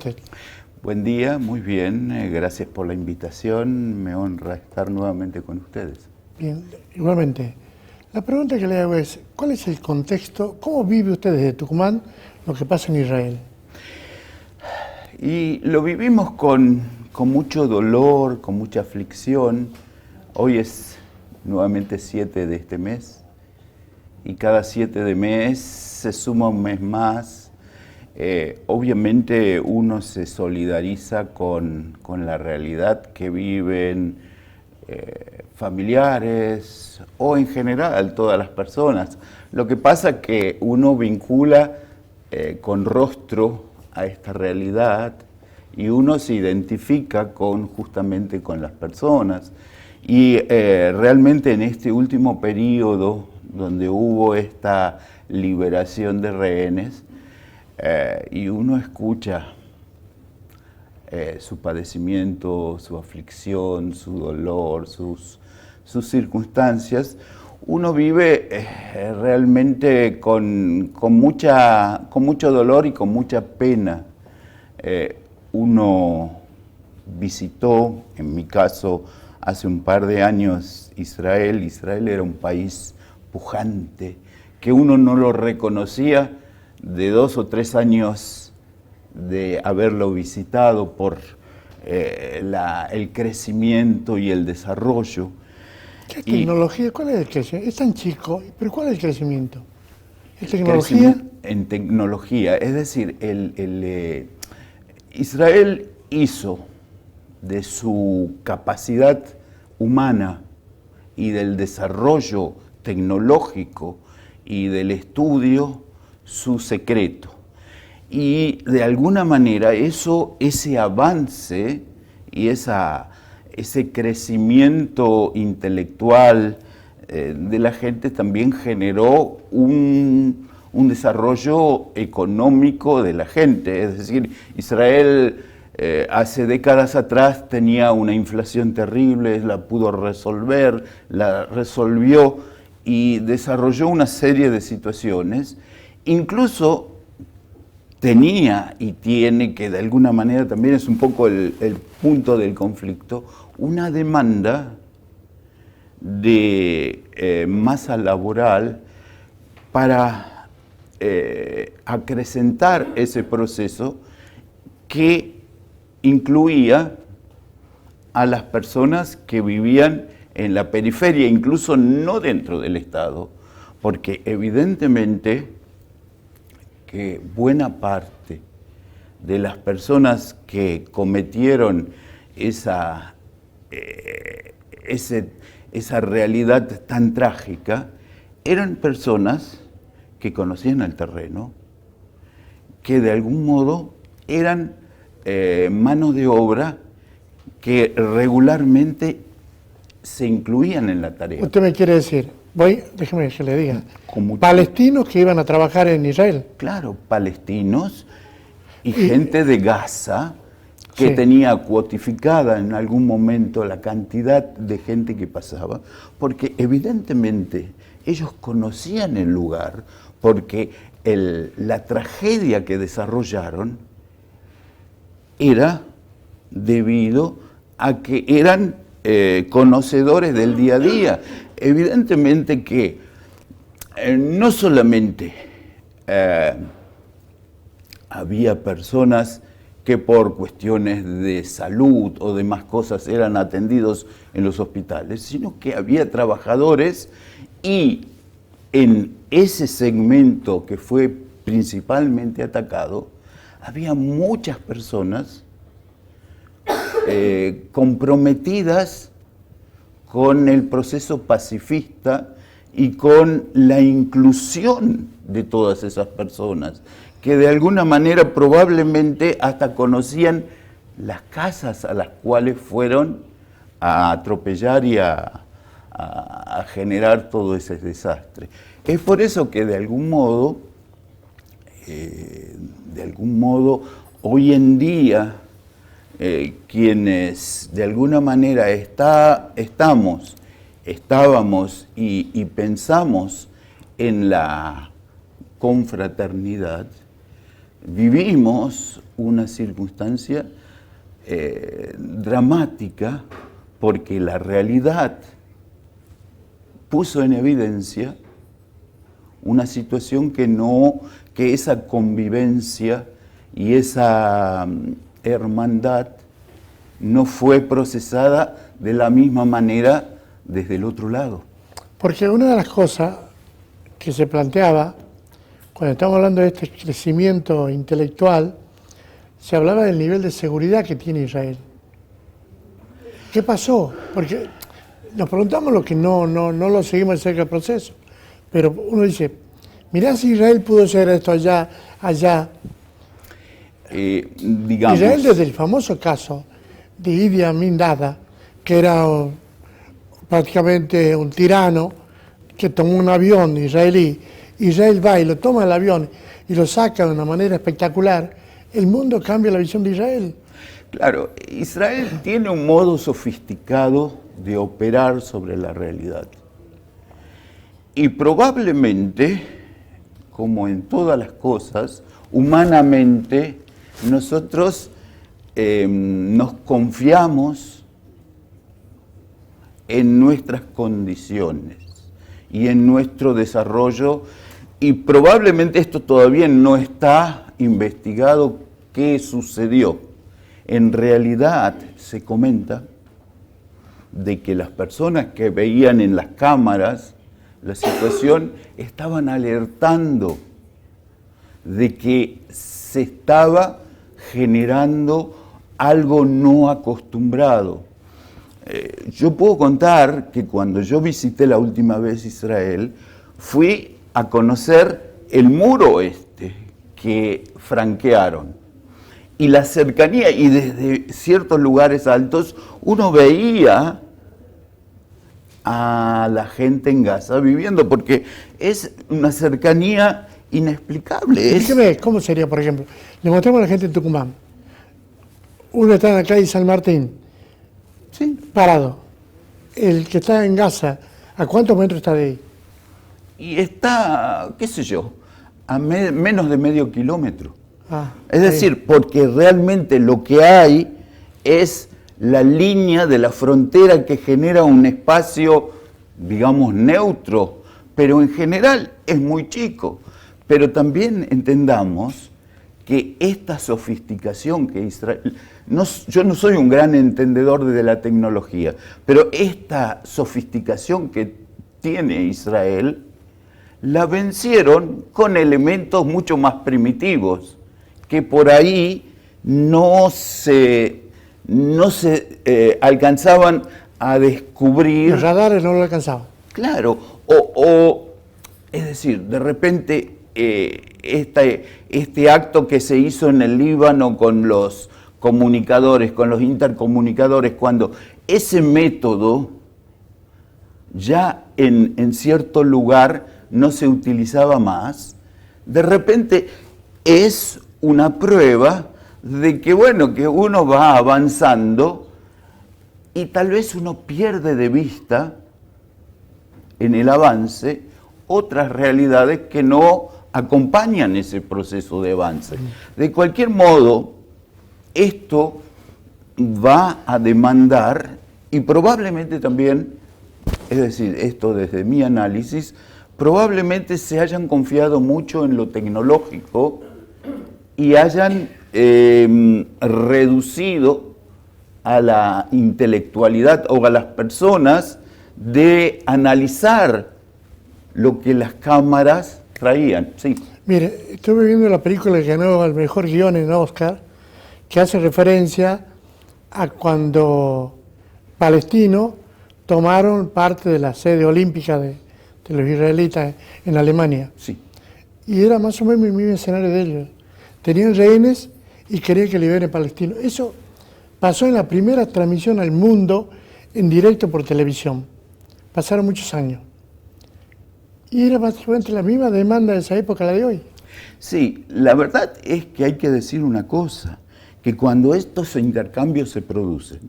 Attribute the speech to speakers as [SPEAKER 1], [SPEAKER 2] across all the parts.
[SPEAKER 1] usted?
[SPEAKER 2] Buen día, muy bien. Gracias por la invitación. Me honra estar nuevamente con ustedes.
[SPEAKER 1] Bien, igualmente. La pregunta que le hago es, ¿cuál es el contexto? ¿Cómo vive usted desde Tucumán lo que pasa en Israel?
[SPEAKER 2] Y lo vivimos con mucho dolor, con mucha aflicción. Hoy es nuevamente 7 de este mes. Y cada 7 de mes se suma un mes más. Obviamente uno se solidariza con la realidad que viven familiares o en general todas las personas. Lo que pasa es que uno vincula con rostro a esta realidad y uno se identifica justamente con las personas. Y realmente en este último periodo, donde hubo esta liberación de rehenes, y uno escucha su padecimiento, su aflicción, su dolor, sus circunstancias, uno vive realmente con mucho dolor y con mucha pena. Uno visitó, en mi caso, hace un par de años Israel. Israel era un país pujante, que uno no lo reconocía de 2 o 3 años de haberlo visitado por el crecimiento y el desarrollo.
[SPEAKER 1] ¿Qué tecnología? ¿Cuál es el crecimiento? Es tan chico, pero ¿cuál es el crecimiento? ¿Es tecnología?
[SPEAKER 2] En tecnología, es decir, Israel hizo de su capacidad humana y del desarrollo tecnológico y del estudio su secreto. Y de alguna manera ese avance y ese crecimiento intelectual de la gente también generó un desarrollo económico de la gente. Es decir, Israel hace décadas atrás tenía una inflación terrible, la pudo resolver, la resolvió y desarrolló una serie de situaciones. Incluso tenía y tiene, que de alguna manera también es un poco el punto del conflicto, una demanda de masa laboral para acrecentar ese proceso que incluía a las personas que vivían en la periferia, incluso no dentro del Estado, porque evidentemente que buena parte de las personas que cometieron esa realidad tan trágica eran personas que conocían el terreno, que de algún modo eran mano de obra que regularmente se incluían en la tarea.
[SPEAKER 1] Usted me quiere decir, déjeme que le diga, palestinos que iban a trabajar en Israel.
[SPEAKER 2] Claro, palestinos y gente de Gaza que tenía cuotificada en algún momento la cantidad de gente que pasaba, porque evidentemente ellos conocían el lugar, porque la tragedia que desarrollaron era debido a que eran conocedores del día a día. Evidentemente que no solamente había personas que por cuestiones de salud o demás cosas eran atendidos en los hospitales, sino que había trabajadores y en ese segmento que fue principalmente atacado, había muchas personas comprometidas con el proceso pacifista y con la inclusión de todas esas personas, que de alguna manera probablemente hasta conocían las casas a las cuales fueron a atropellar y a generar todo ese desastre. Es por eso que de algún modo, hoy en día, quienes de alguna manera estábamos y pensamos en la confraternidad, vivimos una circunstancia dramática porque la realidad puso en evidencia una situación que esa convivencia y esa hermandad no fue procesada de la misma manera desde el otro lado.
[SPEAKER 1] Porque una de las cosas que se planteaba, cuando estamos hablando de este crecimiento intelectual, se hablaba del nivel de seguridad que tiene Israel. ¿Qué pasó? Porque nos preguntamos lo que no lo seguimos de cerca el proceso, pero uno dice, mirá si Israel pudo hacer esto allá.
[SPEAKER 2] Digamos,
[SPEAKER 1] Israel, desde el famoso caso de Idi Amin Dada, que era prácticamente un tirano que tomó un avión israelí, Israel va y lo toma el avión y lo saca de una manera espectacular, el mundo cambia la visión de Israel.
[SPEAKER 2] claro, Israel tiene un modo sofisticado de operar sobre la realidad. Y probablemente, como en todas las cosas, humanamente nosotros nos confiamos en nuestras condiciones y en nuestro desarrollo, y probablemente esto todavía no está investigado qué sucedió. En realidad se comenta de que las personas que veían en las cámaras la situación estaban alertando de que se estaba generando algo no acostumbrado. Yo puedo contar que cuando yo visité la última vez Israel, fui a conocer el muro este que franquearon. Y la cercanía, y desde ciertos lugares altos, uno veía a la gente en Gaza viviendo, porque es una cercanía inexplicable.
[SPEAKER 1] Dígame, ¿cómo sería, por ejemplo? Le mostramos a la gente en Tucumán. Uno está en la calle San Martín,
[SPEAKER 2] Sí.
[SPEAKER 1] parado. El que está en Gaza, ¿a cuántos metros está de ahí?
[SPEAKER 2] Y está, qué sé yo, a menos de medio kilómetro. Es
[SPEAKER 1] ahí.
[SPEAKER 2] decir, porque realmente lo que hay es la línea de la frontera que genera un espacio, digamos, neutro, pero en general es muy chico. Pero también entendamos que esta sofisticación que Israel... yo no soy un gran entendedor de la tecnología, pero esta sofisticación que tiene Israel la vencieron con elementos mucho más primitivos, que por ahí no se alcanzaban a descubrir.
[SPEAKER 1] Los radares no lo alcanzaban.
[SPEAKER 2] Claro, es decir, de repente este acto que se hizo en el Líbano con los comunicadores, con los intercomunicadores, cuando ese método ya en cierto lugar no se utilizaba más, de repente es una prueba de que, bueno, que uno va avanzando y tal vez uno pierde de vista en el avance otras realidades que no acompañan ese proceso de avance. De cualquier modo, esto va a demandar, y probablemente también, es decir, esto desde mi análisis, probablemente se hayan confiado mucho en lo tecnológico y hayan reducido a la intelectualidad o a las personas de analizar lo que las cámaras traían. Sí.
[SPEAKER 1] Mire, estuve viendo la película que ganó el mejor guión en Oscar, que hace referencia a cuando palestinos tomaron parte de la sede olímpica de los israelitas en Alemania.
[SPEAKER 2] Sí.
[SPEAKER 1] Y era más o menos el mismo escenario de ellos. Tenían rehenes y querían que liberen palestinos. Eso pasó en la primera transmisión al mundo en directo por televisión. Pasaron muchos años. Y era básicamente la misma demanda de esa época, la de hoy.
[SPEAKER 2] Sí, la verdad es que hay que decir una cosa, que cuando estos intercambios se producen,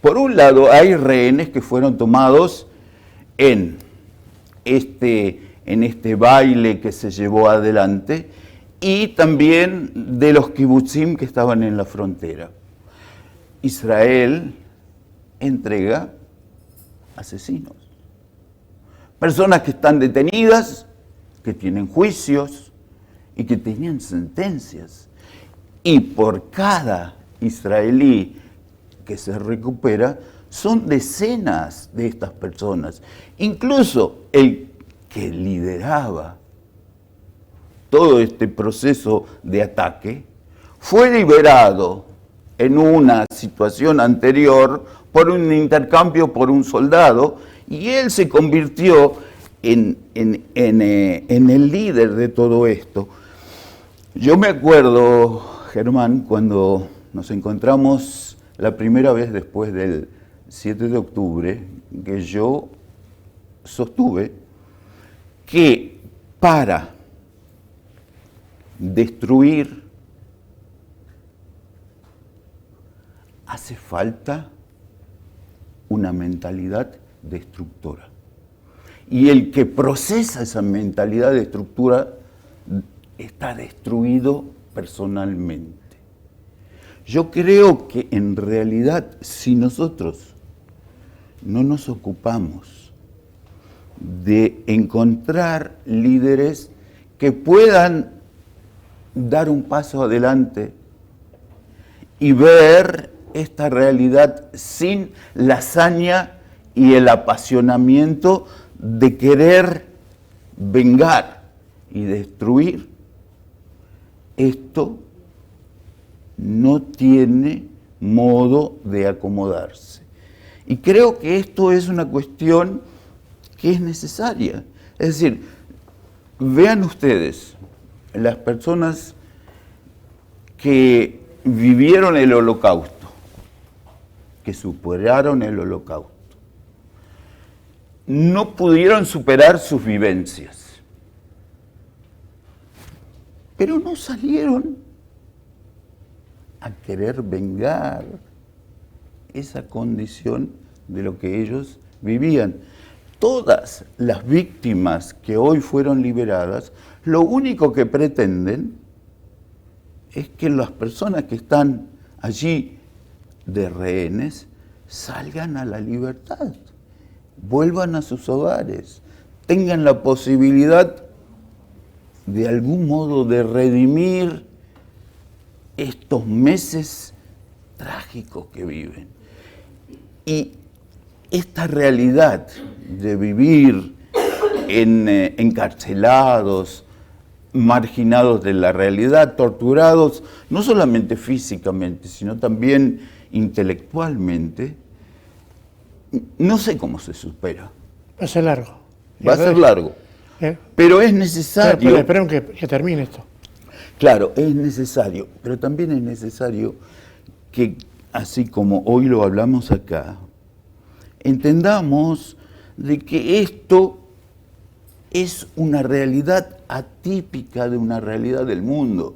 [SPEAKER 2] por un lado hay rehenes que fueron tomados en este baile que se llevó adelante, y también de los kibutzim que estaban en la frontera. Israel entrega asesinos, personas que están detenidas, que tienen juicios y que tenían sentencias. Y por cada israelí que se recupera, son decenas de estas personas. Incluso el que lideraba todo este proceso de ataque fue liberado en una situación anterior por un intercambio por un soldado, y él se convirtió en el líder de todo esto. Yo me acuerdo, Germán, cuando nos encontramos la primera vez después del 7 de octubre, que yo sostuve que para destruir hace falta una mentalidad destructora. Y el que procesa esa mentalidad destructora está destruido personalmente. Yo creo que en realidad, si nosotros no nos ocupamos de encontrar líderes que puedan dar un paso adelante y ver esta realidad sin la hazaña y el apasionamiento de querer vengar y destruir, esto no tiene modo de acomodarse. Y creo que esto es una cuestión que es necesaria. Es decir, vean ustedes, las personas que vivieron el Holocausto, que superaron el Holocausto, no pudieron superar sus vivencias, pero no salieron a querer vengar esa condición de lo que ellos vivían. Todas las víctimas que hoy fueron liberadas, lo único que pretenden es que las personas que están allí de rehenes salgan a la libertad, vuelvan a sus hogares, tengan la posibilidad de algún modo de redimir estos meses trágicos que viven. Y esta realidad de vivir encarcelados, marginados de la realidad, torturados, no solamente físicamente, sino también intelectualmente, no sé cómo se supera.
[SPEAKER 1] Va a ser largo.
[SPEAKER 2] Va a ser largo. Pero es necesario.
[SPEAKER 1] Esperen que termine esto.
[SPEAKER 2] Claro, es necesario, pero también es necesario que, así como hoy lo hablamos acá, entendamos de que esto es una realidad atípica de una realidad del mundo.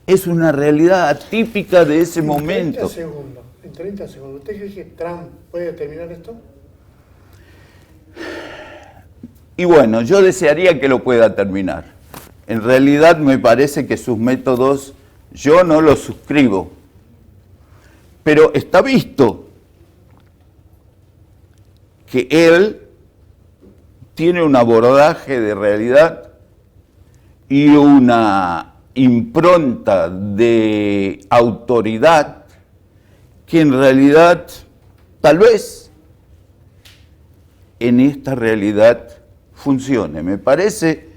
[SPEAKER 2] Es una realidad atípica de ese momento.
[SPEAKER 1] En 30 segundos, ¿usted cree que Trump puede terminar esto?
[SPEAKER 2] Y bueno, yo desearía que lo pueda terminar. En realidad me parece que sus métodos yo no los suscribo. Pero está visto que él tiene un abordaje de realidad y una impronta de autoridad que en realidad, tal vez, en esta realidad funcione. Me parece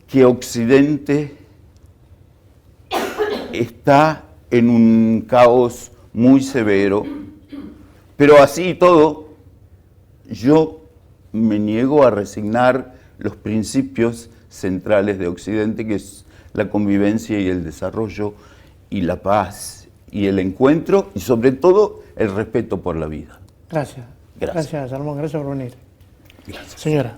[SPEAKER 2] que Occidente está en un caos muy severo, pero así y todo, yo me niego a resignar los principios centrales de Occidente, que es la convivencia y el desarrollo y la paz y el encuentro y sobre todo el respeto por la vida.
[SPEAKER 1] Gracias. Gracias, Salomón. Gracias por venir.
[SPEAKER 2] Gracias.
[SPEAKER 1] Señora.